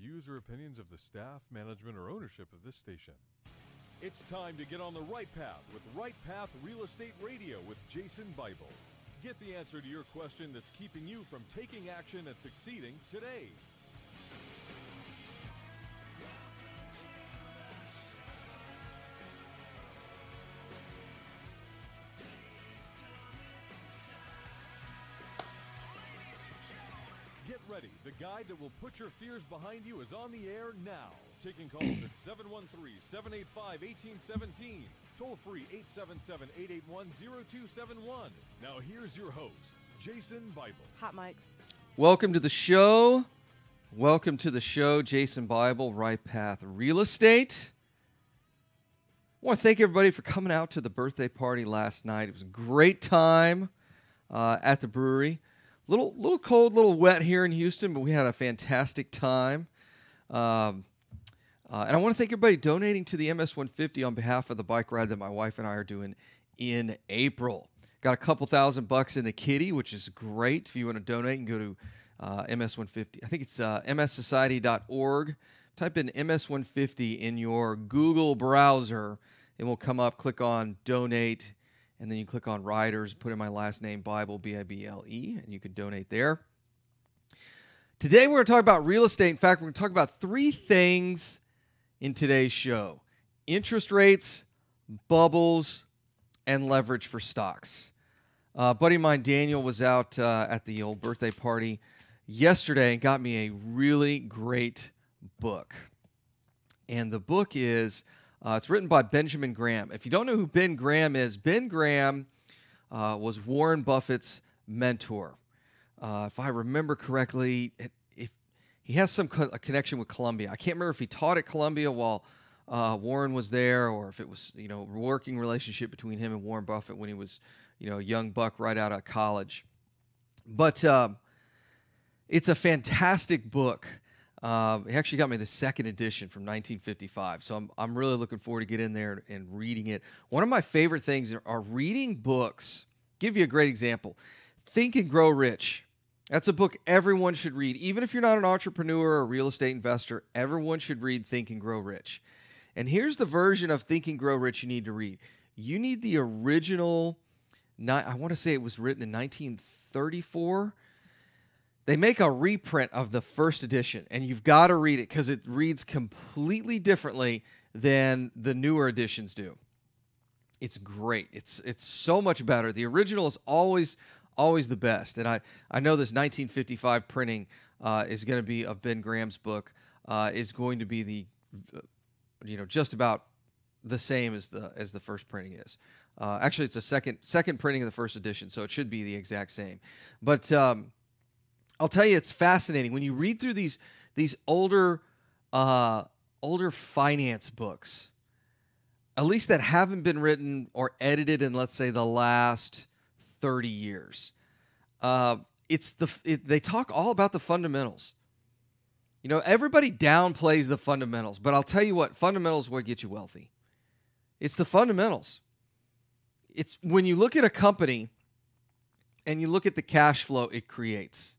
views or opinions of the staff, management, or ownership of this station. It's time to get on the right path with Right Path Real Estate Radio with Jason Bible. Get the answer to your question that's keeping you from taking action and succeeding today. Get ready. The guide that will put your fears behind you is on the air now. Taking calls at 713-785-1817. Toll free 877-881-0271. Now here's your host, Jason Bible. Hot mics. Welcome to the show. Welcome to the show, Jason Bible, Right Path Real Estate. I want to thank everybody for coming out to the birthday party last night. It was a great time at the brewery. Little cold, little wet here in Houston, but we had a fantastic time. And I want to thank everybody donating to the MS-150 on behalf of the bike ride that my wife and I are doing in April. Got a couple $1,000 in the kitty, which is great. If you want to donate, you can go to MS-150. I think it's mssociety.org. Type in MS-150 in your Google browser. It will come up. Click on Donate. And then you click on Riders, put in my last name, Bible, B-I-B-L-E, and you can donate there. Today we're going to talk about real estate. In fact, we're going to talk about three things in today's show: interest rates, bubbles, and leverage for stocks. A buddy of mine, Daniel, was out at the old birthday party yesterday and got me a really great book. And the book is... it's written by Benjamin Graham. If you don't know who Ben Graham is, Ben Graham was Warren Buffett's mentor. If I remember correctly, if he has a connection with Columbia. I can't remember if he taught at Columbia while Warren was there, or if it was a working relationship between him and Warren Buffett when he was a young buck right out of college. But it's a fantastic book. He actually got me the second edition from 1955, so I'm really looking forward to get in there and reading it. One of my favorite things are reading books. Give you a great example. Think and Grow Rich. That's a book everyone should read. Even if you're not an entrepreneur or a real estate investor, everyone should read Think and Grow Rich. And here's the version of Think and Grow Rich you need to read. You need the original, I want to say it was written in 1934. They make a reprint of the first edition, and you've got to read it because it reads completely differently than the newer editions do. It's great. It's so much better. The original is always the best. And I know this 1955 printing is going to be of Ben Graham's book is going to be the just about the same as the first printing is. Actually, it's a second printing of the first edition, so it should be the exact same. But I'll tell you, it's fascinating when you read through these older finance books, at least that haven't been written or edited in, let's say, the last 30 years. They talk all about the fundamentals. Everybody downplays the fundamentals, but I'll tell you what, fundamentals will get you wealthy. It's the fundamentals. It's when you look at a company and you look at the cash flow it creates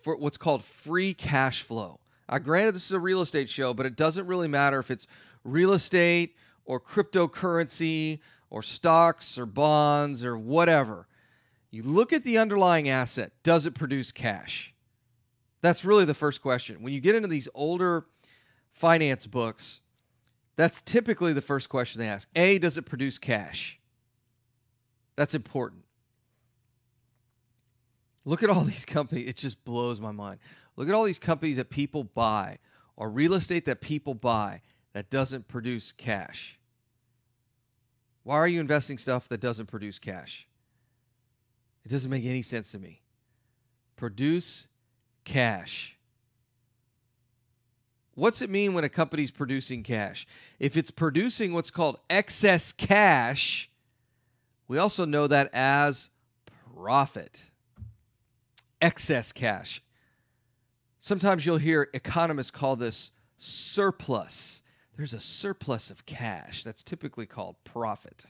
for what's called free cash flow. Granted, this is a real estate show, but it doesn't really matter if it's real estate or cryptocurrency or stocks or bonds or whatever. You look at the underlying asset. Does it produce cash? That's really the first question. When you get into these older finance books, that's typically the first question they ask. A, does it produce cash? That's important. Look at all these companies. It just blows my mind. Look at all these companies that people buy or real estate that people buy that doesn't produce cash. Why are you investing stuff that doesn't produce cash? It doesn't make any sense to me. Produce cash. What's it mean when a company's producing cash? If it's producing what's called excess cash, we also know that as profit. Excess cash. Sometimes you'll hear economists call this surplus. There's a surplus of cash. That's typically called profit.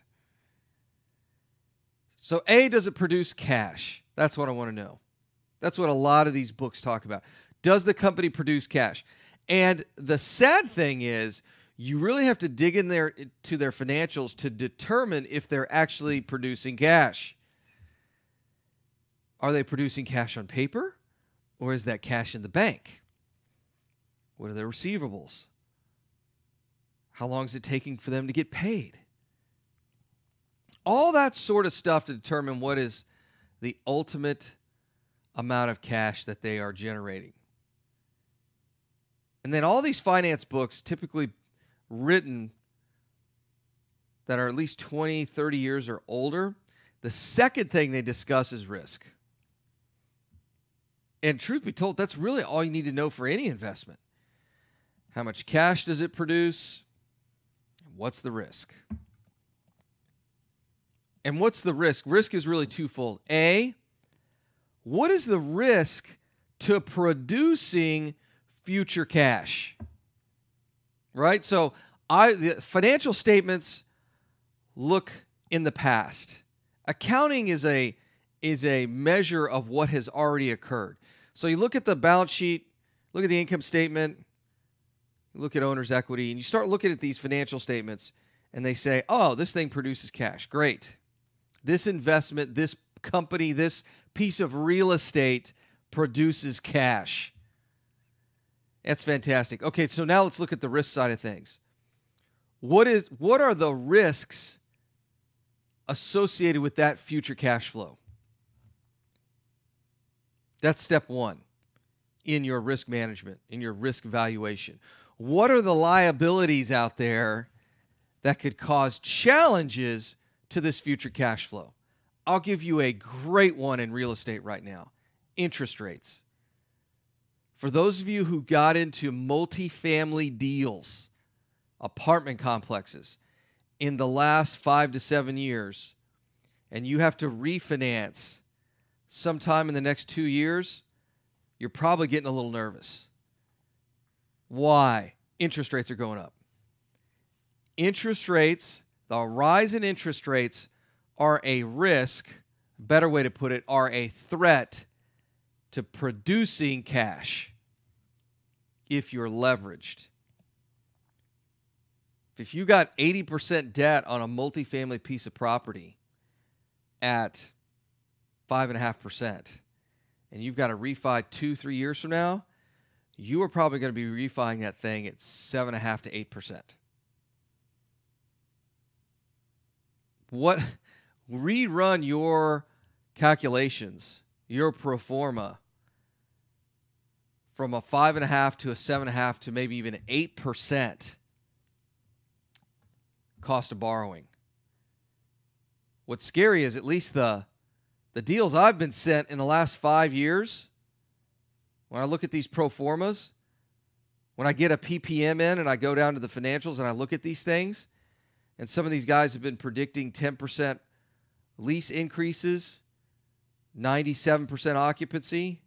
So A, does it produce cash? That's what I want to know. That's what a lot of these books talk about. Does the company produce cash? And the sad thing is, you really have to dig in there to their financials to determine if they're actually producing cash. Are they producing cash on paper, or is that cash in the bank? What are their receivables? How long is it taking for them to get paid? All that sort of stuff to determine what is the ultimate amount of cash that they are generating. And then all these finance books, typically written that are at least 20, 30 years or older, the second thing they discuss is risk. And truth be told, that's really all you need to know for any investment. How much cash does it produce? What's the risk? And what's the risk? Risk is really twofold. A, what is the risk to producing future cash? Right? So the financial statements look in the past. Accounting is a measure of what has already occurred. So you look at the balance sheet, look at the income statement, look at owner's equity, and you start looking at these financial statements, and they say, oh, this thing produces cash. Great. This investment, this company, this piece of real estate produces cash. That's fantastic. Okay, so now let's look at the risk side of things. What are the risks associated with that future cash flow? That's step one in your risk management, in your risk valuation. What are the liabilities out there that could cause challenges to this future cash flow? I'll give you a great one in real estate right now. Interest rates. For those of you who got into multifamily deals, apartment complexes, in the last 5 to 7 years, and you have to refinance sometime in the next 2 years, you're probably getting a little nervous. Why? Interest rates are going up. Interest rates, the rise in interest rates are a risk, better way to put it, are a threat to producing cash if you're leveraged. If you got 80% debt on a multifamily piece of property at 5.5%, and you've got to refi 2-3 years from now, you are probably going to be refining that thing at 7.5 to 8%. Rerun your calculations, your pro forma, from a 5.5 to a 7.5 to maybe even 8% cost of borrowing. What's scary is at least the deals I've been sent in the last 5 years, when I look at these pro formas, when I get a PPM in and I go down to the financials and I look at these things, and some of these guys have been predicting 10% lease increases, 97% occupancy,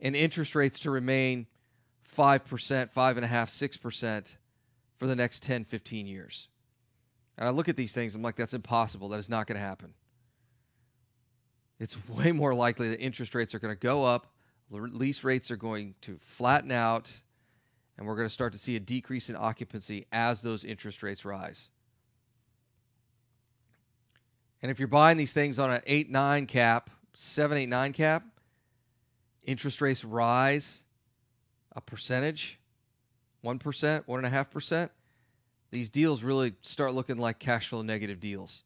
and interest rates to remain 5%, 5.5%, 6% for the next 10, 15 years. And I look at these things, I'm like, that's impossible. That is not going to happen. It's way more likely that interest rates are going to go up, lease rates are going to flatten out, and we're going to start to see a decrease in occupancy as those interest rates rise. And if you're buying these things on an 8-9 cap, 7-8-9 cap, interest rates rise a percentage, 1%, 1.5%, these deals really start looking like cash flow negative deals.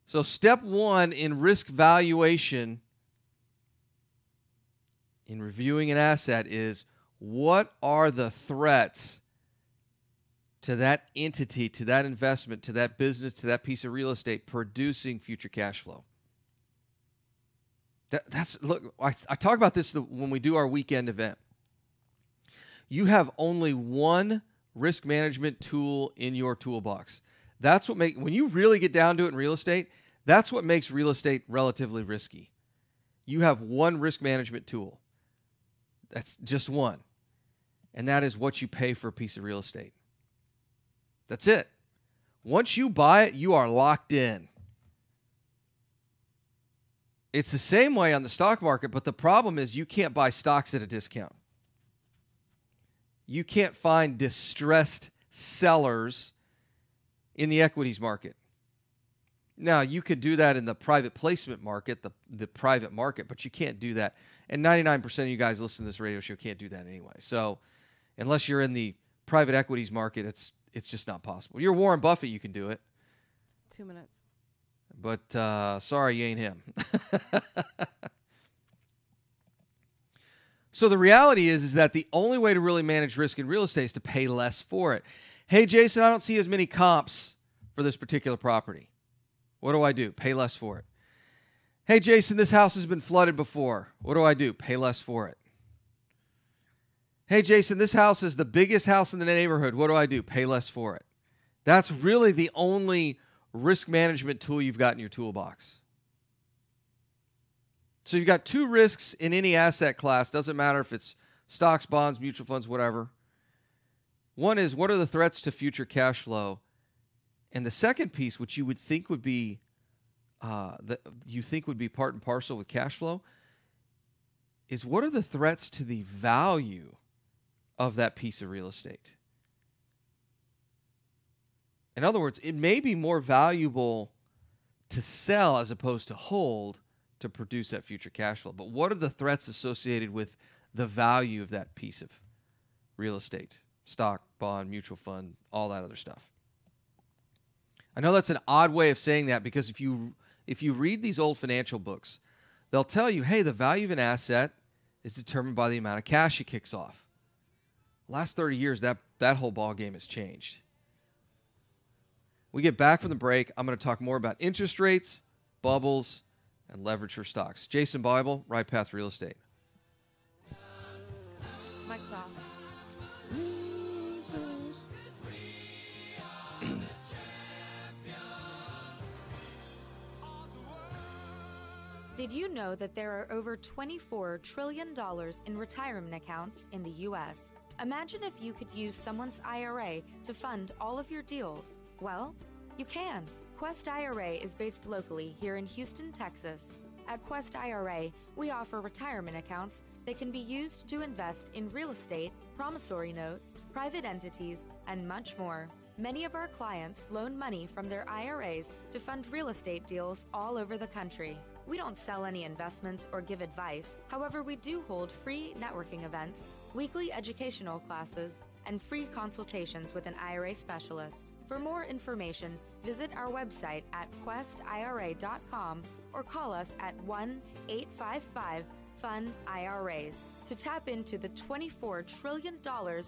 So step one in risk valuation in reviewing an asset is, what are the threats to that entity, to that investment, to that business, to that piece of real estate producing future cash flow? Look, I talk about this when we do our weekend event. You have only one risk management tool in your toolbox. That's what when you really get down to it in real estate, that's what makes real estate relatively risky. You have one risk management tool. That's just one. And that is what you pay for a piece of real estate. That's it. Once you buy it, you are locked in. It's the same way on the stock market, but the problem is you can't buy stocks at a discount. You can't find distressed sellers in the equities market. Now, you can do that in the private placement market, the private market, but you can't do that. And 99% of you guys listening to this radio show can't do that anyway. So unless you're in the private equities market, it's just not possible. You're Warren Buffett, you can do it. 2 minutes. But sorry, you ain't him. So the reality is that the only way to really manage risk in real estate is to pay less for it. Hey, Jason, I don't see as many comps for this particular property. What do I do? Pay less for it. Hey, Jason, this house has been flooded before. What do I do? Pay less for it. Hey, Jason, this house is the biggest house in the neighborhood. What do I do? Pay less for it. That's really the only risk management tool you've got in your toolbox. So you've got two risks in any asset class. Doesn't matter if it's stocks, bonds, mutual funds, whatever. One is, what are the threats to future cash flow? And the second piece, which you would think would be part and parcel with cash flow, is what are the threats to the value of that piece of real estate? In other words, it may be more valuable to sell as opposed to hold to produce that future cash flow. But what are the threats associated with the value of that piece of real estate? Stock, bond, mutual fund, all that other stuff. I know that's an odd way of saying that because if you read these old financial books, they'll tell you, hey, the value of an asset is determined by the amount of cash it kicks off. Last 30 years, that whole ball game has changed. We get back from the break. I'm going to talk more about interest rates, bubbles, and leverage for stocks. Jason Bible, Right Path Real Estate. Mike's off. Did you know that there are over $24 trillion in retirement accounts in the U.S.? Imagine if you could use someone's IRA to fund all of your deals. Well, you can. Quest IRA is based locally here in Houston, Texas. At Quest IRA, we offer retirement accounts that can be used to invest in real estate, promissory notes, private entities, and much more. Many of our clients loan money from their IRAs to fund real estate deals all over the country. We don't sell any investments or give advice. However, we do hold free networking events, weekly educational classes, and free consultations with an IRA specialist. For more information, visit our website at questira.com or call us at 1-855-FUN-IRAs. To tap into the $24 trillion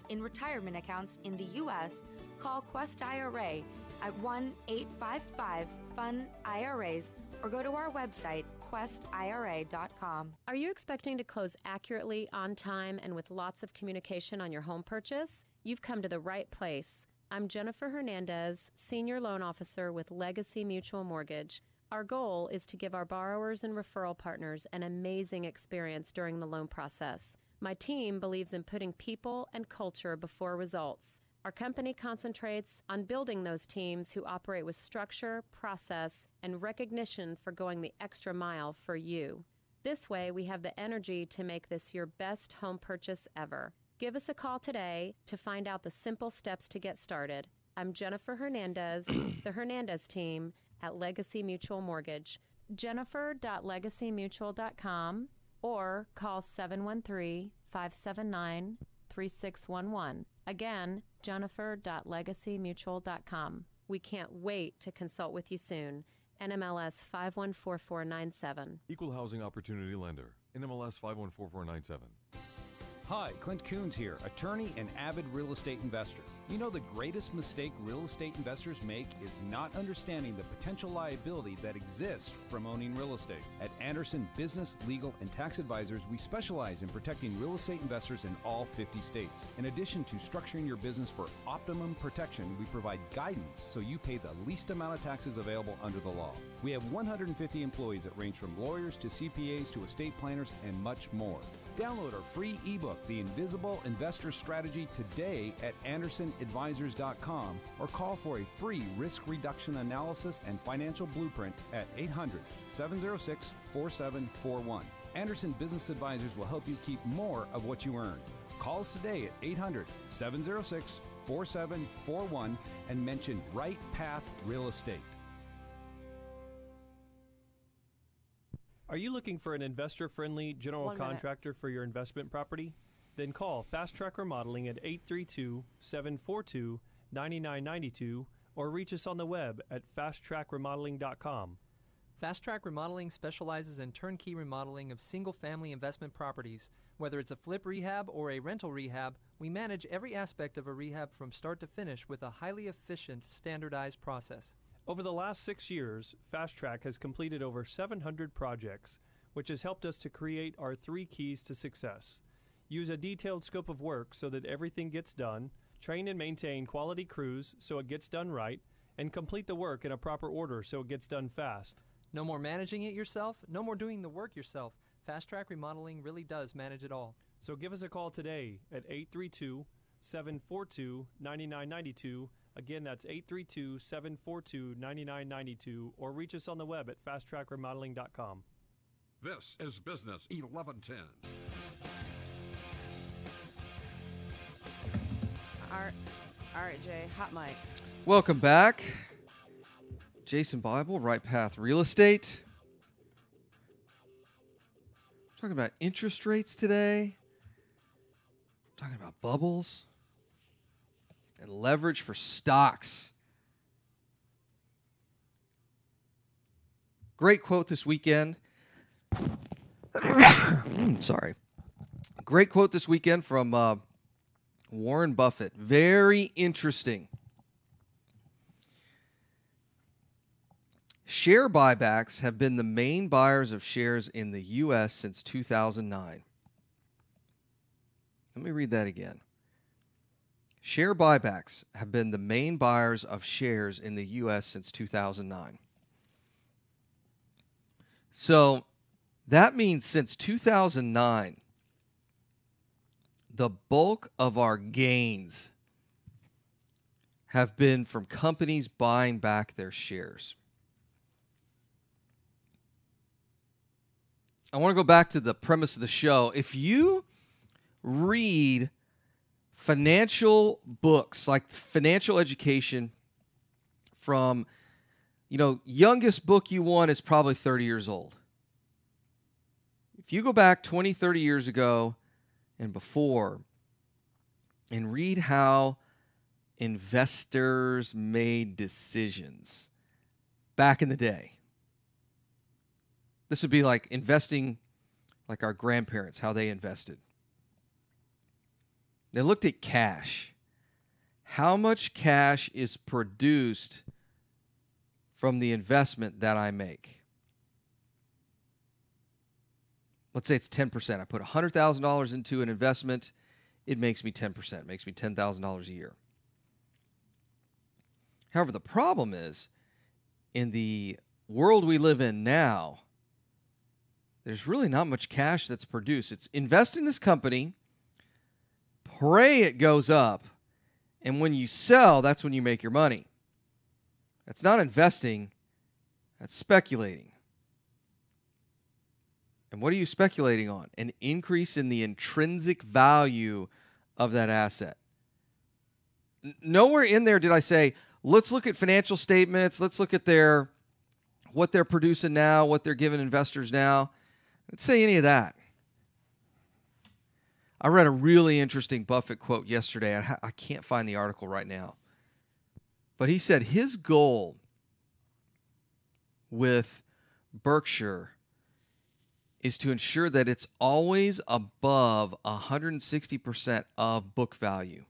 in retirement accounts in the U.S., call Quest IRA at 1-855-FUN-IRAs or go to our website, questira.com. Are you expecting to close accurately, on time, and with lots of communication on your home purchase? You've come to the right place. I'm Jennifer Hernandez, Senior Loan Officer with Legacy Mutual Mortgage. Our goal is to give our borrowers and referral partners an amazing experience during the loan process. My team believes in putting people and culture before results. Our company concentrates on building those teams who operate with structure, process, and recognition for going the extra mile for you. This way, we have the energy to make this your best home purchase ever. Give us a call today to find out the simple steps to get started. I'm Jennifer Hernandez, the Hernandez team at Legacy Mutual Mortgage. Jennifer.legacymutual.com or call 713-579-3611. Again, Jennifer.legacymutual.com. We can't wait to consult with you soon. NMLS 514497. Equal Housing Opportunity Lender. NMLS 514497. Hi, Clint Coons here, attorney and avid real estate investor. You know the greatest mistake real estate investors make is not understanding the potential liability that exists from owning real estate. At Anderson Business, Legal, and Tax Advisors, we specialize in protecting real estate investors in all 50 states. In addition to structuring your business for optimum protection, we provide guidance so you pay the least amount of taxes available under the law. We have 150 employees that range from lawyers to CPAs to estate planners and much more. Download our free ebook, The Invisible Investor Strategy, today at AndersonAdvisors.com or call for a free risk reduction analysis and financial blueprint at 800-706-4741. Anderson Business Advisors will help you keep more of what you earn. Call us today at 800-706-4741 and mention Right Path Real Estate. Are you looking for an investor-friendly general 1 minute. contractor for your investment property? Then call Fast Track Remodeling at 832-742-9992 or reach us on the web at fasttrackremodeling.com. Fast Track Remodeling specializes in turnkey remodeling of single-family investment properties. Whether it's a flip rehab or a rental rehab, we manage every aspect of a rehab from start to finish with a highly efficient, standardized process. Over the last 6 years, Fast Track has completed over 700 projects, which has helped us to create our 3 keys to success. Use a detailed scope of work so that everything gets done, train and maintain quality crews so it gets done right, and complete the work in a proper order so it gets done fast. No more managing it yourself, no more doing the work yourself. Fast Track Remodeling really does manage it all. So give us a call today at 832-742-9992. Again, that's 832-742-9992, or reach us on the web at fasttrackremodeling.com. This is Business 1110. All right, Jay, hot mics. Welcome back. Jason Bible, Right Path Real Estate. Talking about interest rates today. Talking about bubbles and leverage for stocks. Great quote this weekend. Sorry. Great quote this weekend from Warren Buffett. Very interesting. Share buybacks have been the main buyers of shares in the U.S. since 2009. Let me read that again. Share buybacks have been the main buyers of shares in the U.S. since 2009. So that means since 2009, the bulk of our gains have been from companies buying back their shares. I want to go back to the premise of the show. If you read financial books like Financial Education from, youngest book you want is probably 30 years old. If you go back 20, 30 years ago and before and read how investors made decisions back in the day, this would be like investing like our grandparents, how they invested. They looked at cash. How much cash is produced from the investment that I make? Let's say it's 10%. I put $100,000 into an investment. It makes me 10%. It makes me $10,000 a year. However, the problem is, in the world we live in now, there's really not much cash that's produced. It's invest in this company, pray it goes up, and when you sell, that's when you make your money. That's not investing, that's speculating. And what are you speculating on? An increase in the intrinsic value of that asset. Nowhere in there did I say, let's look at financial statements, let's look at what they're producing now, what they're giving investors now. I didn't say any of that. I read a really interesting Buffett quote yesterday. I can't find the article right now. But he said his goal with Berkshire is to ensure that it's always above 160% of book value.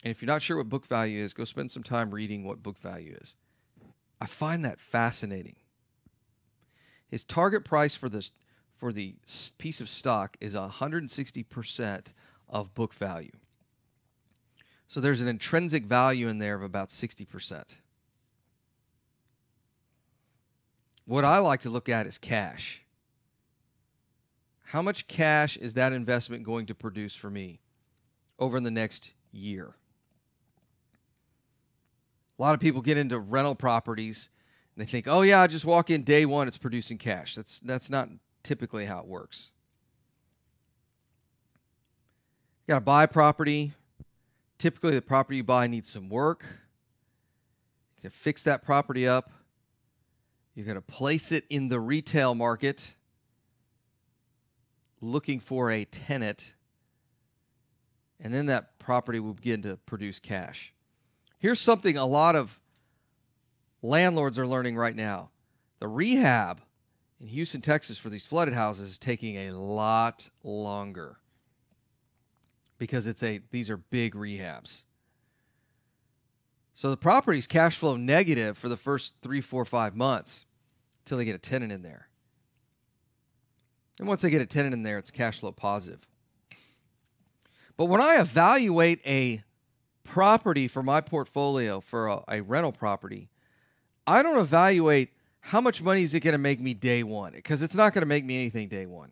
And if you're not sure what book value is, go spend some time reading what book value is. I find that fascinating. His target price for the piece of stock is 160% of book value. So there's an intrinsic value in there of about 60%. What I like to look at is cash. How much cash is that investment going to produce for me over the next year? A lot of people get into rental properties and they think, oh yeah, I just walk in day one, it's producing cash. That's not typically how it works. You got to buy property. Typically the property you buy needs some work. You got to fix that property up. You're going to place it in the retail market looking for a tenant, and then that property will begin to produce cash. Here's something a lot of landlords are learning right now. The rehab in Houston, Texas for these flooded houses is taking a lot longer because these are big rehabs. So the property's cash flow negative for the first 3, 4, 5 months until they get a tenant in there. And once they get a tenant in there, it's cash flow positive. But when I evaluate a property for my portfolio, for a rental property, I don't evaluate how much money is it going to make me day one, because it's not going to make me anything day one.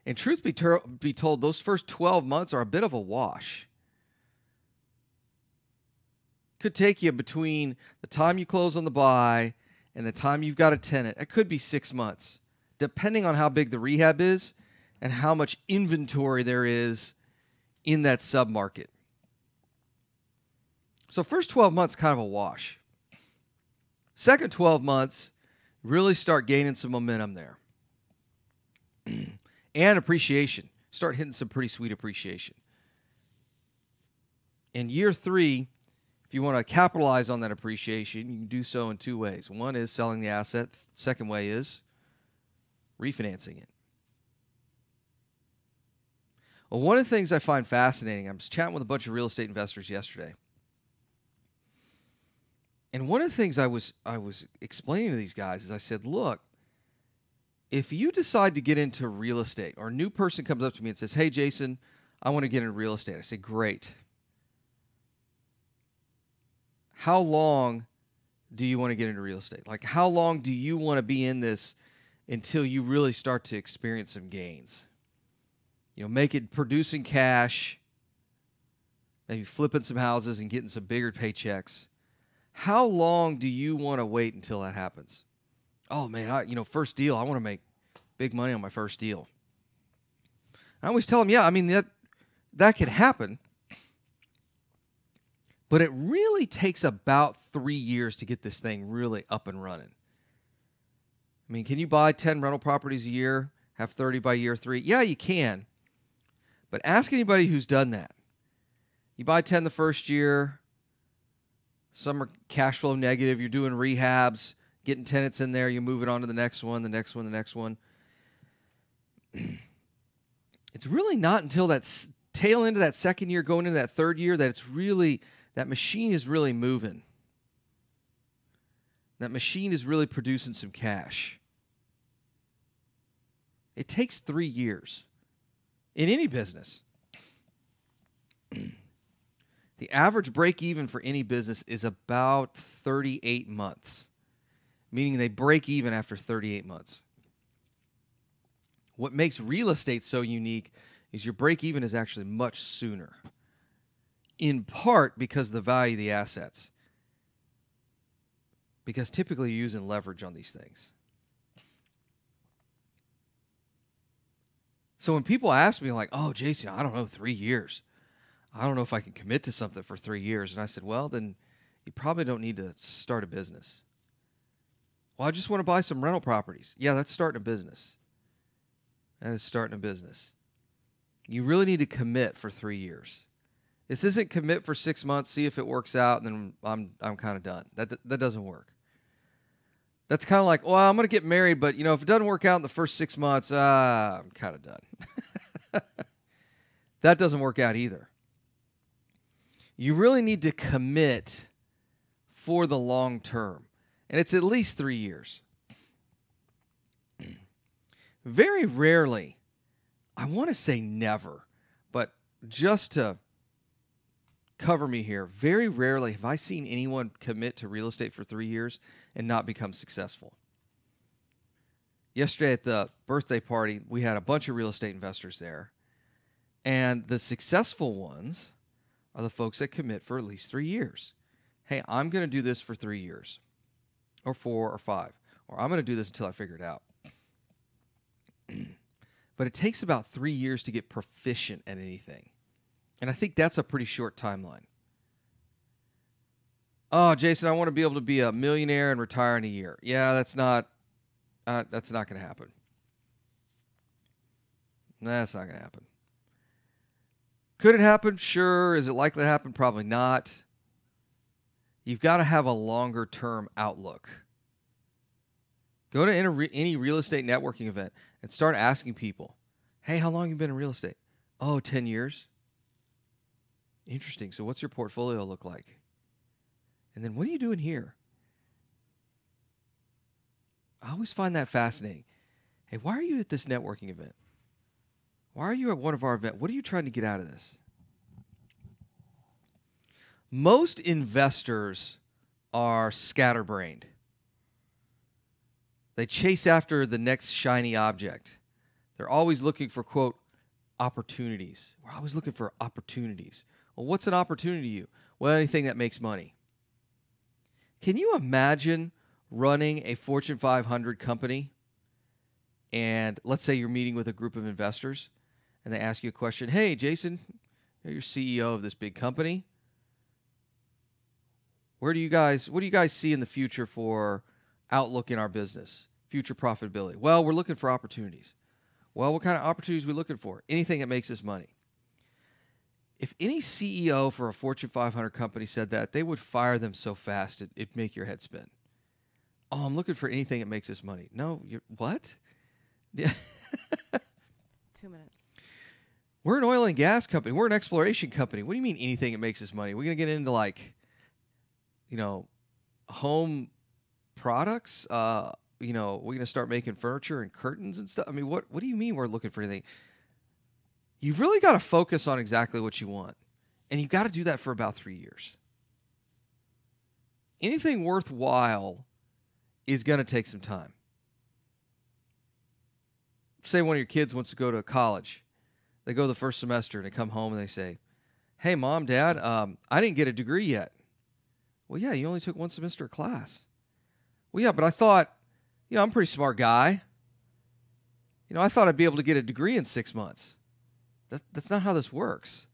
And truth be told, those first 12 months are a bit of a wash. Could take you between the time you close on the buy and the time you've got a tenant. It could be 6 months, depending on how big the rehab is and how much inventory there is in that submarket. So first 12 months, kind of a wash. Second 12 months, really start gaining some momentum there. And appreciation. Start hitting some pretty sweet appreciation. In year 3, if you want to capitalize on that appreciation, you can do so in 2 ways. One is selling the asset. Second way is refinancing it. Well, one of the things I find fascinating, I was chatting with a bunch of real estate investors yesterday. And one of the things I was explaining to these guys is I said, look, if you decide to get into real estate, or a new person comes up to me and says, hey, Jason, I want to get into real estate. I say, great. How long do you want to get into real estate? Like, how long do you want to be in this until you really start to experience some gains? You know, make it producing cash, maybe flipping some houses and getting some bigger paychecks. How long do you want to wait until that happens? Oh, man, first deal, I want to make big money on my first deal. I always tell them, yeah, I mean, that could happen. But it really takes about 3 years to get this thing really up and running. I mean, can you buy 10 rental properties a year, have 30 by year 3? Yeah, you can. But ask anybody who's done that. You buy 10 the first year. Some are cash flow negative. You're doing rehabs, getting tenants in there. You move it on to the next one, the next one, the next one. It's really not until that tail end of that second year, going into that third year, that machine is really moving. That machine is really producing some cash. It takes 3 years in any business. The average break even for any business is about 38 months, meaning they break even after 38 months. What makes real estate so unique is your break even is actually much sooner, in part because of the value of the assets. Because typically you're using leverage on these things. So when people ask me like, oh, Jason, I don't know, 3 years. I don't know if I can commit to something for 3 years. And I said, well, then you probably don't need to start a business. Well, I just want to buy some rental properties. Yeah, that's starting a business. That is starting a business. You really need to commit for 3 years. This isn't commit for 6 months, see if it works out, and then I'm kind of done. That doesn't work. That's kind of like, well, I'm going to get married, but if it doesn't work out in the first 6 months, I'm kind of done. That doesn't work out either. You really need to commit for the long term, and it's at least 3 years. Very rarely, I want to say never, but just to cover me here, very rarely have I seen anyone commit to real estate for 3 years and not become successful. yesterday at the birthday party, we had a bunch of real estate investors there. And the successful ones are the folks that commit for at least 3 years. Hey, I'm going to do this for 3 years or 4 or 5, or I'm going to do this until I figure it out. But it takes about 3 years to get proficient at anything. And I think that's a pretty short timeline. Oh, Jason, I want to be able to be a millionaire and retire in a year. Yeah, that's not going to happen. That's not going to happen. Could it happen? Sure. Is it likely to happen? Probably not. You've got to have a longer-term outlook. Go to any real estate networking event and start asking people, hey, how long have you been in real estate? Oh, 10 years. Interesting. So what's your portfolio look like? And then what are you doing here? I always find that fascinating. Hey, why are you at this networking event? Why are you at one of our events? What are you trying to get out of this? Most investors are scatterbrained. They chase after the next shiny object. They're always looking for, quote, opportunities. We're always looking for opportunities. Well, what's an opportunity to you? Well, anything that makes money. Can you imagine running a Fortune 500 company and let's say you're meeting with a group of investors and they ask you a question, hey, Jason, you're CEO of this big company. What do you guys see in the future for outlook in our business, future profitability? Well, we're looking for opportunities. Well, what kind of opportunities are we looking for? Anything that makes us money. If any CEO for a Fortune 500 company said that, they would fire them so fast it'd make your head spin. Oh, I'm looking for anything that makes us money. No, what? Yeah. 2 minutes. We're an oil and gas company. We're an exploration company. What do you mean anything that makes us money? We're going to get into home products? We're going to start making furniture and curtains and stuff. I mean, what do you mean we're looking for anything? You've really got to focus on exactly what you want. And you've got to do that for about 3 years. Anything worthwhile is going to take some time. Say one of your kids wants to go to college. They go the first semester and they come home and they say, hey, Mom, Dad, I didn't get a degree yet. Well, yeah, you only took one semester of class. Well, yeah, but I thought, I'm a pretty smart guy. I thought I'd be able to get a degree in 6 months. That's not how this works.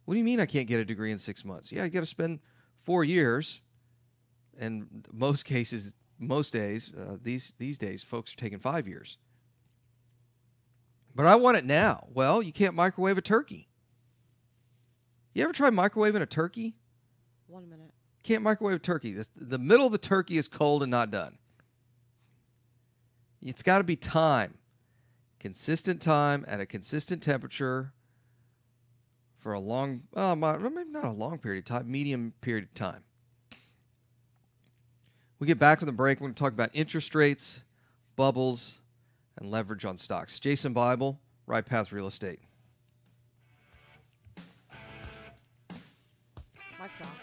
What do you mean I can't get a degree in 6 months? Yeah, you got to spend 4 years. And most cases, most days, these days, folks are taking 5 years. But I want it now. Well, you can't microwave a turkey. You ever try microwaving a turkey? 1 minute. Can't microwave a turkey. The middle of the turkey is cold and not done. It's got to be time. Consistent time at a consistent temperature for a long, maybe not a long period of time, medium period of time. We get back from the break. We're going to talk about interest rates, bubbles, and leverage on stocks. Jason Bible, Right Path Real Estate. Mike's off.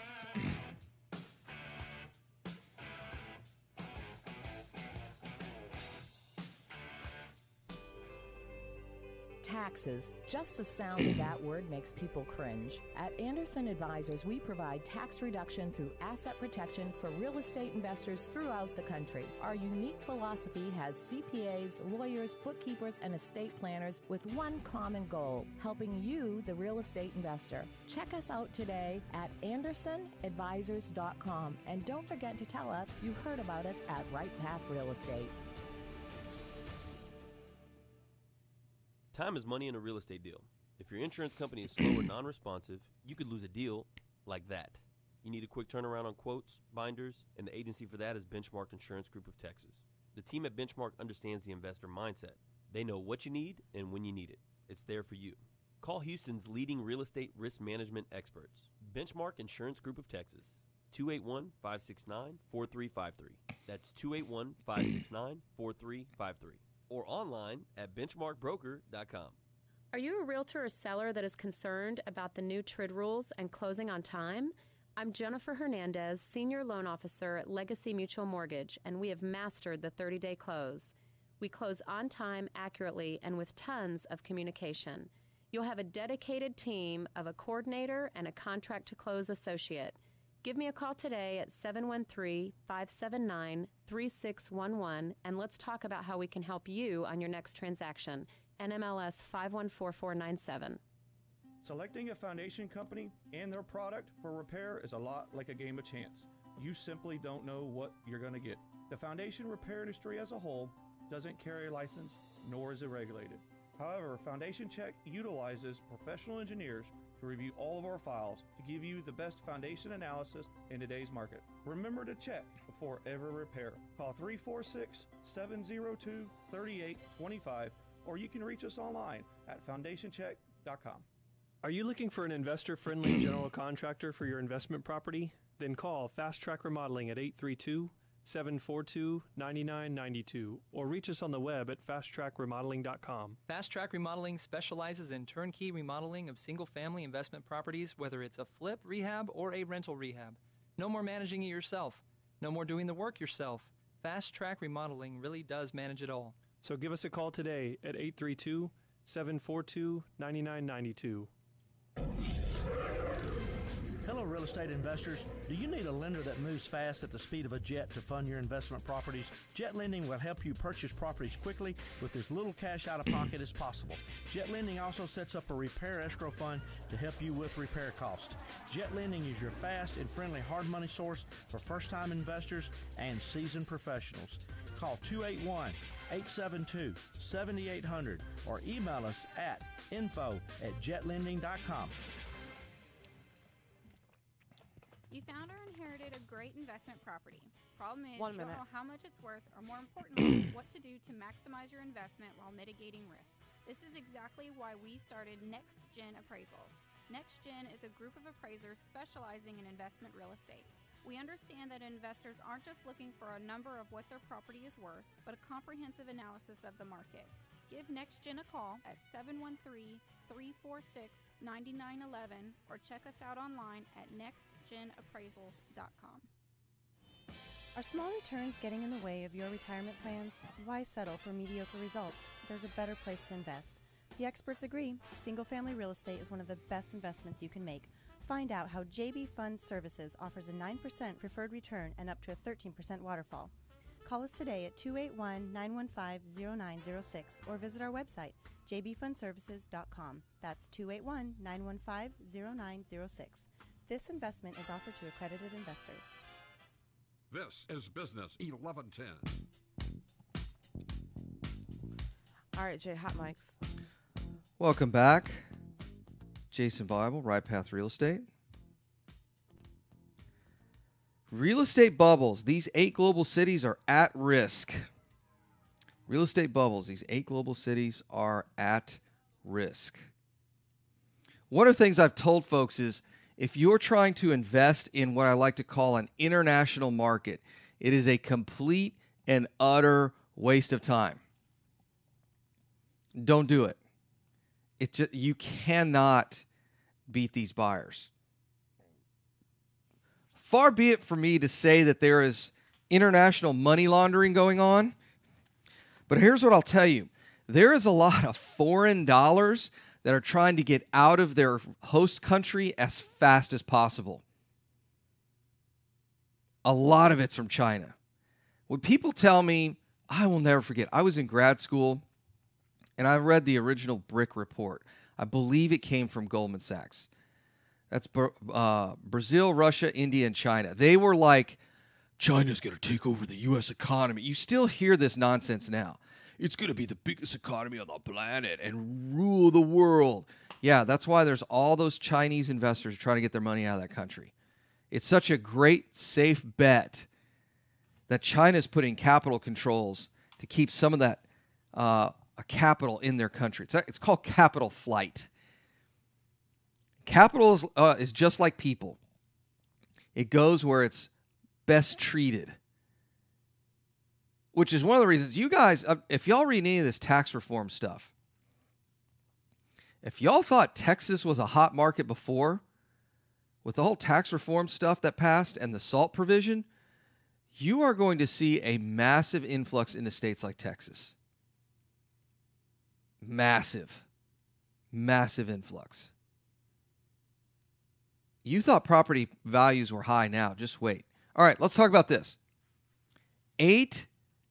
Taxes. Just the sound of that word makes people cringe. At Anderson Advisors, we provide tax reduction through asset protection for real estate investors throughout the country. Our unique philosophy has CPAs, lawyers, bookkeepers, and estate planners with one common goal, helping you, the real estate investor. Check us out today at AndersonAdvisors.com. And don't forget to tell us you heard about us at Right Path Real Estate. Time is money in a real estate deal. If your insurance company is slow or non-responsive, you could lose a deal like that. You need a quick turnaround on quotes, binders, and the agency for that is Benchmark Insurance Group of Texas. The team at Benchmark understands the investor mindset. They know what you need and when you need it. It's there for you. Call Houston's leading real estate risk management experts. Benchmark Insurance Group of Texas. 281-569-4353. That's 281-569-4353. Or online at benchmarkbroker.com. Are you a realtor or seller that is concerned about the new TRID rules and closing on time? I'm Jennifer Hernandez, Senior Loan Officer at Legacy Mutual Mortgage, and we have mastered the 30-day close. We close on time, accurately, and with tons of communication. You'll have a dedicated team of a coordinator and a contract-to-close associate. Give me a call today at 713-579-3611, and let's talk about how we can help you on your next transaction. NMLS 514497. Selecting a foundation company and their product for repair is a lot like a game of chance. You simply don't know what you're going to get. The foundation repair industry as a whole doesn't carry a license, nor is it regulated. However, Foundation Check utilizes professional engineers to review all of our files to give you the best foundation analysis in today's market. Remember to check before every repair. Call 346-702-3825, or you can reach us online at foundationcheck.com. Are you looking for an investor-friendly general contractor for your investment property? Then call Fast Track Remodeling at 832-742-9992 or reach us on the web at fasttrackremodeling.com. Fast Track Remodeling specializes in turnkey remodeling of single-family investment properties, whether it's a flip, rehab, or a rental rehab. No more managing it yourself. No more doing the work yourself. Fast Track Remodeling really does manage it all. So give us a call today at 832-742-9992. Hello, real estate investors. Do you need a lender that moves fast at the speed of a jet to fund your investment properties? Jet Lending will help you purchase properties quickly with as little cash out of pocket as possible. Jet Lending also sets up a repair escrow fund to help you with repair costs. Jet Lending is your fast and friendly hard money source for first-time investors and seasoned professionals. Call 281-872-7800 or email us at info@jetlending.com. You found or inherited a great investment property. Problem is, 1 you don't minute. know how much it's worth, or more importantly, what to do to maximize your investment while mitigating risk. This is exactly why we started Next Gen Appraisals. Next Gen is a group of appraisers specializing in investment real estate. We understand that investors aren't just looking for a number of what their property is worth, but a comprehensive analysis of the market. Give Next Gen a call at 713-346-9911 or check us out online at nextgenappraisals.com. Are small returns getting in the way of your retirement plans? Why settle for mediocre results? There's a better place to invest. The experts agree. Single-family real estate is one of the best investments you can make. Find out how JB Fund Services offers a 9% preferred return and up to a 13% waterfall. Call us today at 281-915-0906 or visit our website, jbfundservices.com. That's 281-915-0906. This investment is offered to accredited investors. This is Business 1110. All right, Jay, hot mics. Welcome back. Jason Bible, Right Path Real Estate. Real estate bubbles. These 8 global cities are at risk. Real estate bubbles. These 8 global cities are at risk. One of the things I've told folks is if you're trying to invest in what I like to call an international market, it is a complete and utter waste of time. Don't do it. You cannot beat these buyers. Far be it for me to say that there is international money laundering going on, but here's what I'll tell you. There is a lot of foreign dollars that are trying to get out of their host country as fast as possible. A lot of it's from China. When people tell me, I will never forget, I was in grad school and I read the original BRIC report. I believe it came from Goldman Sachs. That's Brazil, Russia, India, and China. They were like, China's going to take over the U.S. economy. You still hear this nonsense now. It's going to be the biggest economy on the planet and rule the world. Yeah, that's why there's all those Chinese investors trying to get their money out of that country. It's such a great, safe bet that China's putting capital controls to keep some of that capital in their country. It's called capital flight. Capital is just like people. It goes where it's best treated. Which is one of the reasons you guys, if y'all read any of this tax reform stuff, if y'all thought Texas was a hot market before, with the whole tax reform stuff that passed and the SALT provision, you are going to see a massive influx into states like Texas. Massive influx. You thought property values were high now. Just wait. All right, let's talk about this. 8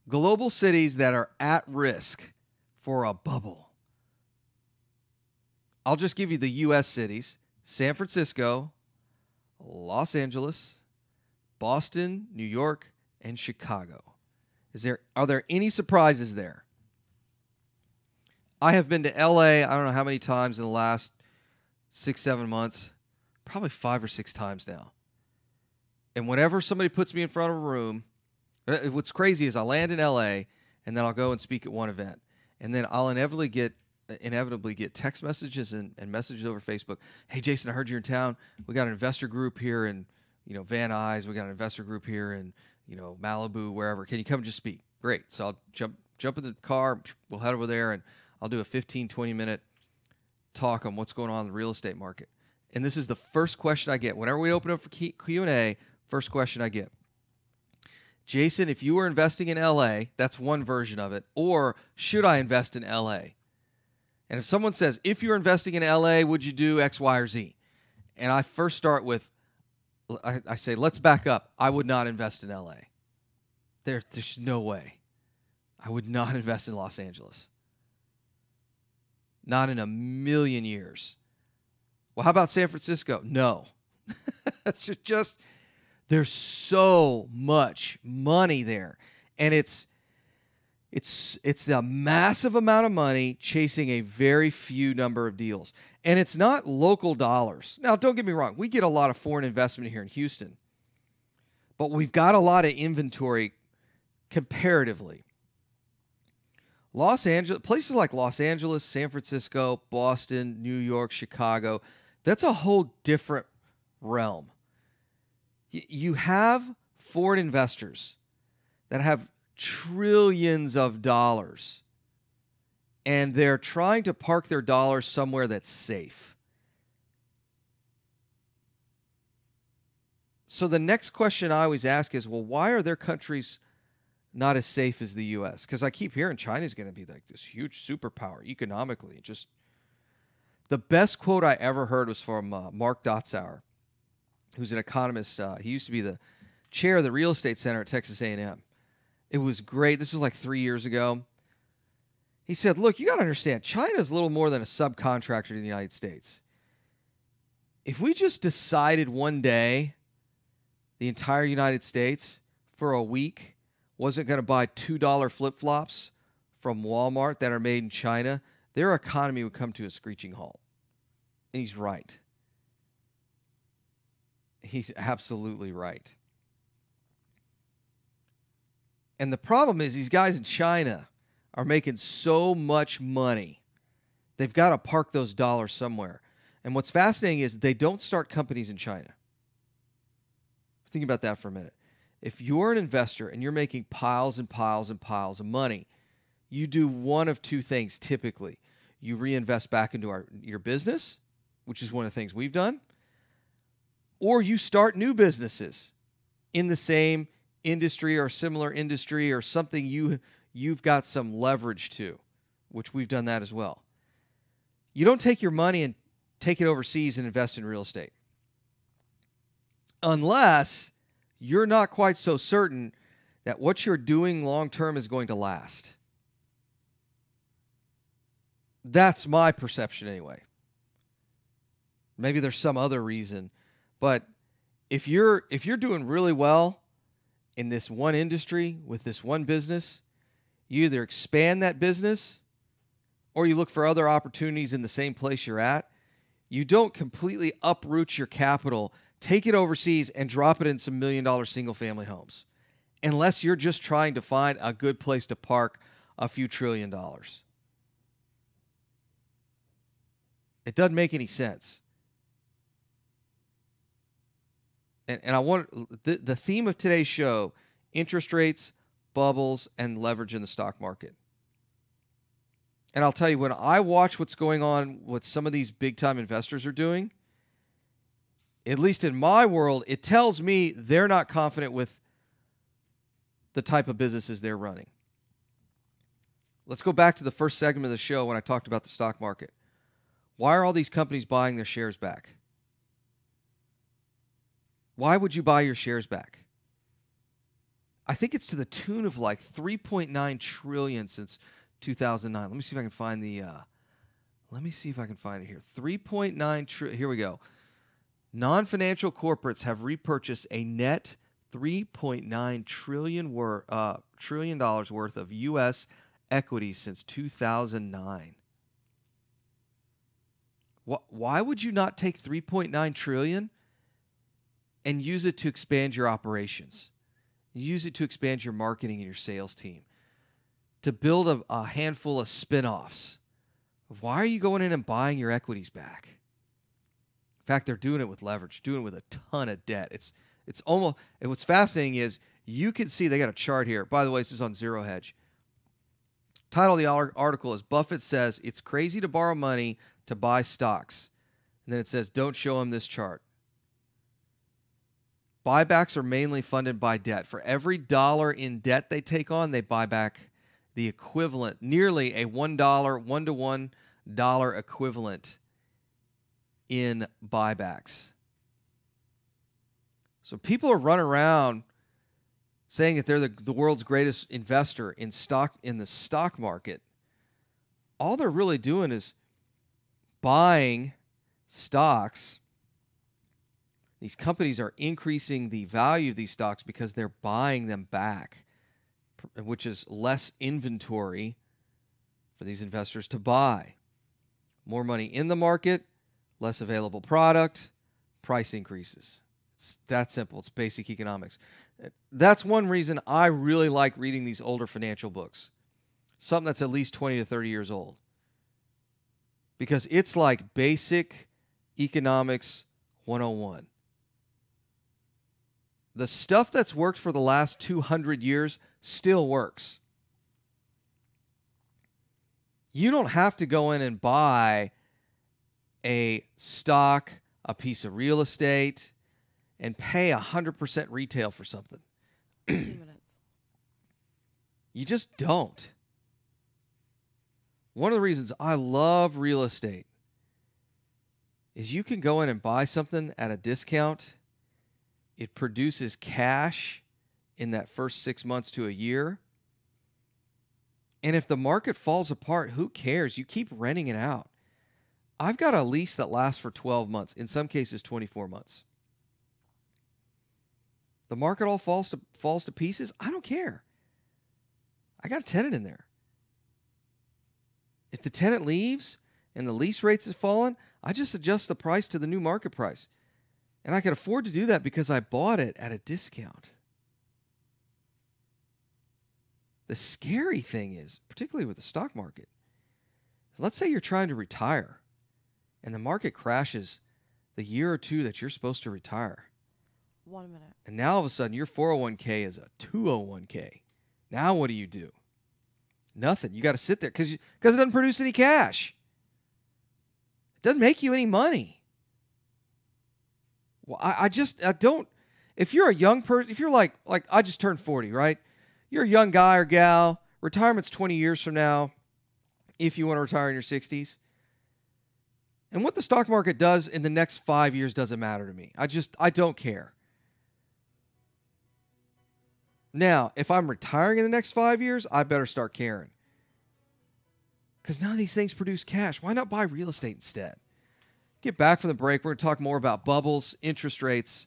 global cities that are at risk for a bubble. I'll just give you the U.S. cities: San Francisco, Los Angeles, Boston, New York, and Chicago. Are there any surprises there? I have been to L.A. I don't know how many times in the last 6-7 months. Probably 5 or 6 times now. And whenever somebody puts me in front of a room, what's crazy is I land in L.A. and then I'll go and speak at one event. And then I'll inevitably get text messages and messages over Facebook. Hey, Jason, I heard you're in town. We got an investor group here in, Van Nuys. We got an investor group here in, Malibu, wherever. Can you come and just speak? Great. So I'll jump in the car. We'll head over there, and I'll do a 15, 20-minute talk on what's going on in the real estate market. And this is the first question I get. Whenever we open up for Q&A, first question I get. Jason, if you were investing in L.A., that's one version of it, or should I invest in L.A.? And if someone says, if you're investing in L.A., would you do X, Y, or Z? And I first start with, I say, let's back up. I would not invest in L.A. There's no way. I would not invest in Los Angeles. Not in a million years. Well, how about San Francisco? No. It's just, there's so much money there. And it's a massive amount of money chasing a very few number of deals. And it's not local dollars. Now, don't get me wrong. We get a lot of foreign investment here in Houston. But we've got a lot of inventory comparatively. Los Angeles, places like Los Angeles, San Francisco, Boston, New York, Chicago, that's a whole different realm. You have foreign investors that have trillions of dollars, and they're trying to park their dollars somewhere that's safe. So the next question I always ask is, well, why are their countries not as safe as the U.S.? Because I keep hearing China's going to be like this huge superpower economically. Just the best quote I ever heard was from Mark Dotzauer, who's an economist. He used to be the chair of the real estate center at Texas A&M. It was great. This was like 3 years ago. He said, look, you got to understand, China is little more than a subcontractor to the United States. If we just decided one day the entire United States for a week wasn't going to buy $2 flip-flops from Walmart that are made in China, their economy would come to a screeching halt. And he's right. He's absolutely right. And the problem is these guys in China are making so much money, they've got to park those dollars somewhere. And what's fascinating is they don't start companies in China. Think about that for a minute. If you're an investor and you're making piles and piles and piles of money, you do one of two things typically. You reinvest back into your business, which is one of the things we've done, or you start new businesses in the same industry or similar industry or something you've got some leverage to, which we've done that as well. You don't take your money and take it overseas and invest in real estate unless you're not quite so certain that what you're doing long term is going to last. That's my perception anyway. Maybe there's some other reason, but if you're doing really well in this one industry with this one business, you either expand that business or you look for other opportunities in the same place you're at. You don't completely uproot your capital, take it overseas, and drop it in some $1 million single-family homes, unless you're just trying to find a good place to park a few $1 trillion. It doesn't make any sense. And I want the theme of today's show: interest rates, bubbles, and leverage in the stock market. And I'll tell you, when I watch what's going on, what some of these big-time investors are doing, at least in my world, it tells me they're not confident with the type of businesses they're running. Let's go back to the first segment of the show when I talked about the stock market. Why are all these companies buying their shares back? Why would you buy your shares back? I think it's to the tune of like $3.9 trillion since 2009. Let me see if I can find the. Let me see if I can find it here. 3.9 trillion. Here we go. Non-financial corporates have repurchased a net $3.9 trillion worth of U.S. equities since 2009. Why would you not take $3.9 trillion and use it to expand your operations? Use it to expand your marketing and your sales team, to build a handful of spin-offs. Why are you going in and buying your equities back? In fact, they're doing it with leverage, doing it with a ton of debt. It's almost, and what's fascinating is you can see they got a chart here. By the way, this is on Zero Hedge. Title of the article is Buffett says it's crazy to borrow money to buy stocks. And then it says, don't show him this chart. Buybacks are mainly funded by debt. For every dollar in debt they take on, they buy back the equivalent, nearly a $1, $1 equivalent in buybacks. So people are running around saying that they're the world's greatest investor in the stock market. All they're really doing is buying stocks. These companies are increasing the value of these stocks because they're buying them back, which is less inventory for these investors to buy. More money in the market, less available product, price increases. It's that simple. It's basic economics. That's one reason I really like reading these older financial books, something that's at least 20 to 30 years old, because it's like basic economics 101. The stuff that's worked for the last 200 years still works. You don't have to go in and buy a stock, a piece of real estate, and pay 100% retail for something. You just don't. One of the reasons I love real estate is you can go in and buy something at a discount. It produces cash in that first 6 months to a year. And if the market falls apart, who cares? You keep renting it out. I've got a lease that lasts for 12 months, in some cases 24 months. The market all falls to pieces. I don't care. I got a tenant in there. If the tenant leaves and the lease rates have fallen, I just adjust the price to the new market price. And I can afford to do that because I bought it at a discount. The scary thing is, particularly with the stock market, is let's say you're trying to retire and the market crashes the year or two that you're supposed to retire. 1 minute. And now all of a sudden your 401k is a 201k. Now what do? Nothing. You got to sit there because it doesn't produce any cash. It doesn't make you any money. Well, I don't. If you're a young person, if you're like I just turned 40, right? You're a young guy or gal. Retirement's 20 years from now, if you want to retire in your 60s. And what the stock market does in the next 5 years doesn't matter to me. I don't care. Now, if I'm retiring in the next 5 years, I better start caring. Because none of these things produce cash. Why not buy real estate instead? Get back from the break. We're going to talk more about bubbles, interest rates,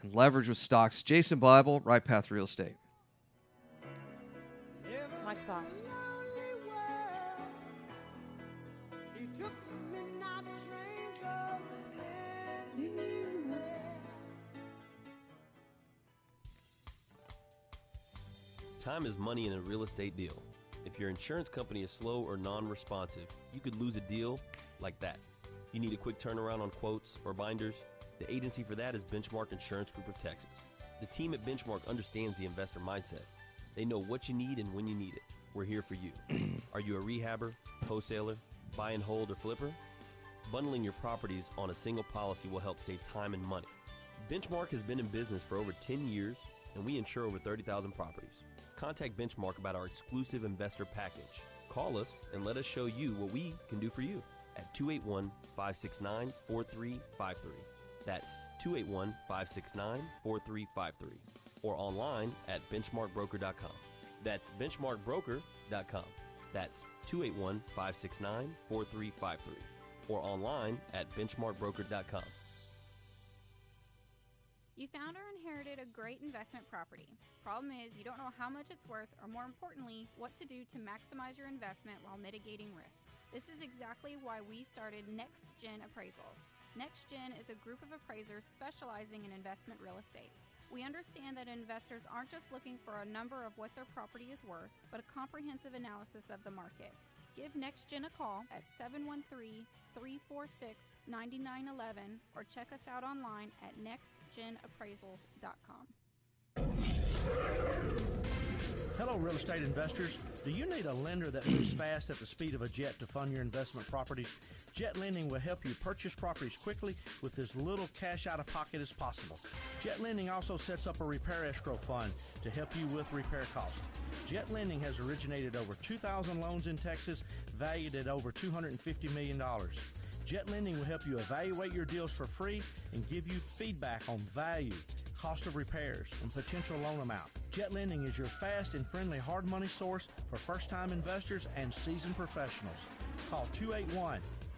and leverage with stocks. Jason Bible, Right Path Real Estate. Mike's off. Time is money in a real estate deal. If your insurance company is slow or non-responsive, you could lose a deal like that. You need a quick turnaround on quotes or binders? The agency for that is Benchmark Insurance Group of Texas. The team at Benchmark understands the investor mindset. They know what you need and when you need it. We're here for you. Are you a rehabber, wholesaler, buy and hold, or flipper? Bundling your properties on a single policy will help save time and money. Benchmark has been in business for over 10 years, and we insure over 30,000 properties. Contact Benchmark about our exclusive investor package. Call us and let us show you what we can do for you at 281-569-4353. That's 281-569-4353. Or online at benchmarkbroker.com. That's benchmarkbroker.com. That's 281-569-4353. Or online at benchmarkbroker.com. You found or inherited a great investment property. Problem is, you don't know how much it's worth, or more importantly, what to do to maximize your investment while mitigating risk. This is exactly why we started Next Gen Appraisals. Next Gen is a group of appraisers specializing in investment real estate. We understand that investors aren't just looking for a number of what their property is worth, but a comprehensive analysis of the market. Give Next Gen a call at 713-346-9911 or check us out online at nextgenappraisals.com. Hello, real estate investors. Do you need a lender that moves fast at the speed of a jet to fund your investment properties? Jet Lending will help you purchase properties quickly with as little cash out of pocket as possible. Jet Lending also sets up a repair escrow fund to help you with repair costs. Jet Lending has originated over 2,000 loans in Texas, valued at over $250 million. Jet Lending will help you evaluate your deals for free and give you feedback on value, cost of repairs, and potential loan amount. Jet Lending is your fast and friendly hard money source for first-time investors and seasoned professionals. Call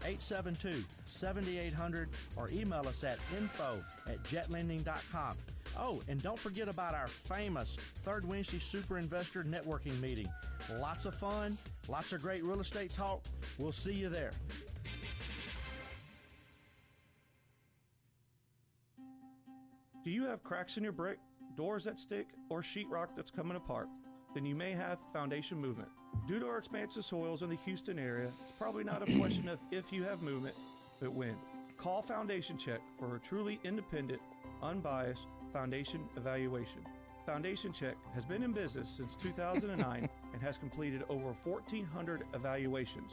281-872-7800 or email us at info@jetlending.com. Oh, and don't forget about our famous Third Wednesday Super Investor Networking Meeting. Lots of fun, lots of great real estate talk. We'll see you there. Do you have cracks in your brick, doors that stick, or sheetrock that's coming apart? Then you may have foundation movement. Due to our expansive soils in the Houston area, it's probably not a question of if you have movement, but when. Call Foundation Check for a truly independent, unbiased foundation evaluation. Foundation Check has been in business since 2009 and has completed over 1,400 evaluations.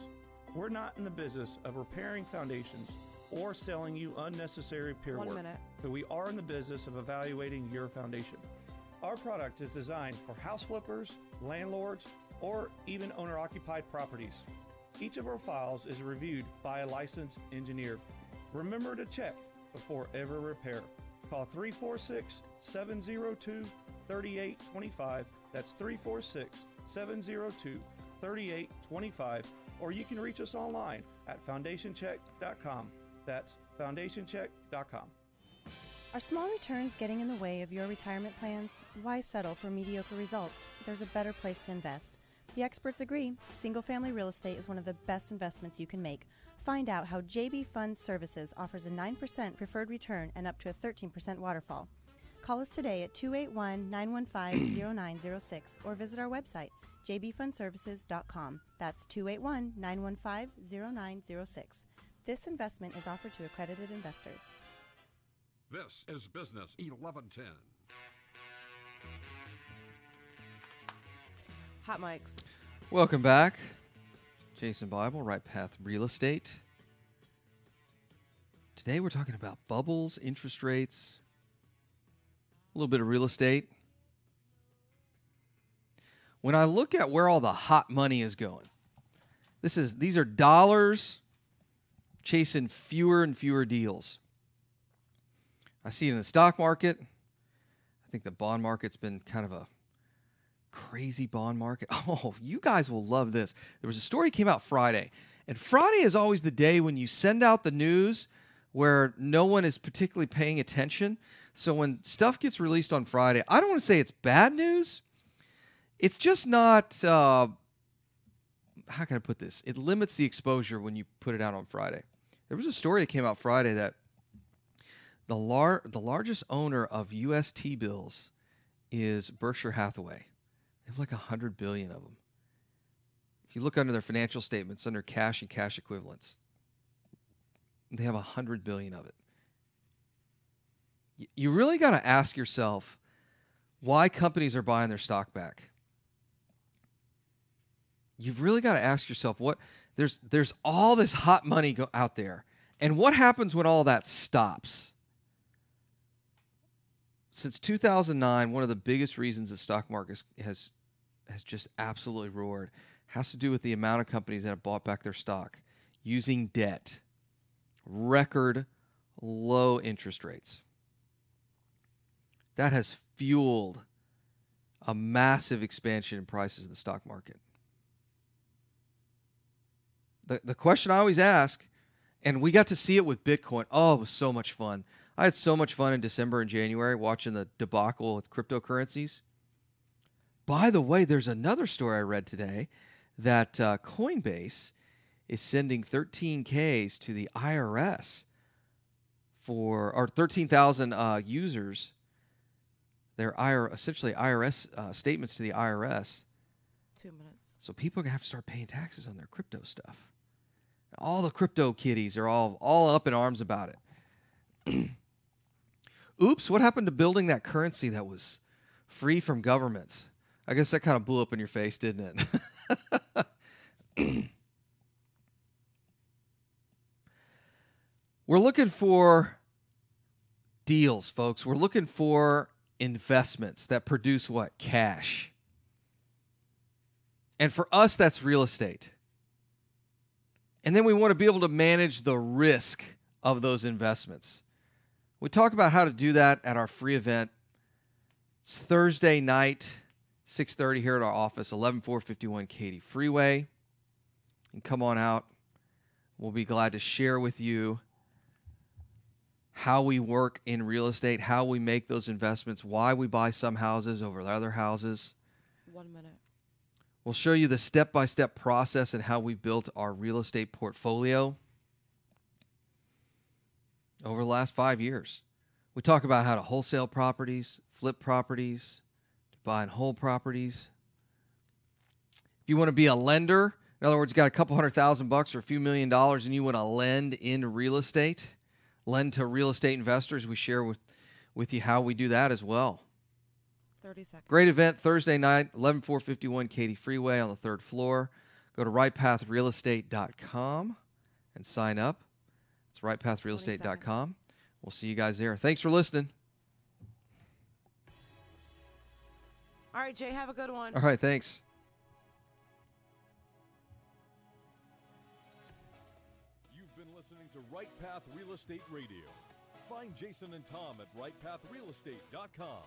We're not in the business of repairing foundations or selling you unnecessary pier work, but we are in the business of evaluating your foundation. Our product is designed for house flippers, landlords, or even owner-occupied properties. Each of our files is reviewed by a licensed engineer. Remember to check before ever repair. Call 346-702-3825. That's 346-702-3825. Or you can reach us online at foundationcheck.com. That's foundationcheck.com. Are small returns getting in the way of your retirement plans? Why settle for mediocre results? There's a better place to invest. The experts agree, single-family real estate is one of the best investments you can make. Find out how JB Fund Services offers a 9% preferred return and up to a 13% waterfall. Call us today at 281-915-0906 or visit our website, jbfundservices.com. That's 281-915-0906. This investment is offered to accredited investors. This is Business 1110. Hot mics. Welcome back. Jason Bible, Right Path Real Estate. Today we're talking about bubbles, interest rates, a little bit of real estate. When I look at where all the hot money is going, these are dollars chasing fewer and fewer deals. I see it in the stock market. I think the bond market's been kind of a crazy bond market. Oh, you guys will love this. There was a story came out Friday, and Friday is always the day when you send out the news where no one is particularly paying attention. So when stuff gets released on Friday, I don't want to say it's bad news. It's just not, how can I put this? It limits the exposure when you put it out on Friday. There was a story that came out Friday that the largest owner of U.S. T-bills is Berkshire Hathaway. They have like 100 billion of them. If you look under their financial statements, under cash and cash equivalents, they have 100 billion of it. You really got to ask yourself why companies are buying their stock back. You've really got to ask yourself what there's all this hot money out there, And what happens when all that stops? Since 2009, one of the biggest reasons the stock market has just absolutely roared has to do with the amount of companies that have bought back their stock using debt. Record low interest rates. That has fueled a massive expansion in prices in the stock market. The question I always ask, and we got to see it with Bitcoin. Oh, it was so much fun. I had so much fun in December and January watching the debacle with cryptocurrencies. By the way, there's another story I read today that Coinbase is sending 13Ks to the IRS or 13,000 users, their essentially IRS statements to the IRS. 2 minutes. So people are going to have to start paying taxes on their crypto stuff. All the crypto kitties are all up in arms about it. Oops, what happened to building that currency that was free from governments? I guess that kind of blew up in your face, didn't it? We're looking for deals, folks. We're looking for investments that produce what? Cash. And for us, that's real estate. And then we want to be able to manage the risk of those investments. We talk about how to do that at our free event. It's Thursday night, 6:30 here at our office, 11451 Katy Freeway. And come on out. We'll be glad to share with you how we work in real estate, how we make those investments, why we buy some houses over other houses. 1 minute. We'll show you the step-by-step process and how we built our real estate portfolio over the last 5 years. We talk about how to wholesale properties, flip properties, buy and hold properties. If you want to be a lender, in other words, you got a couple $100,000 or a few $1 million and you want to lend in real estate, lend to real estate investors, we share with you how we do that as well. 30 seconds. Great event Thursday night, 11451 Katy Freeway on the 3rd floor. Go to rightpathrealestate.com and sign up. It's rightpathrealestate.com. We'll see you guys there. Thanks for listening. All right, Jay, have a good one. All right, thanks. You've been listening to Right Path Real Estate Radio. Find Jason and Tom at rightpathrealestate.com.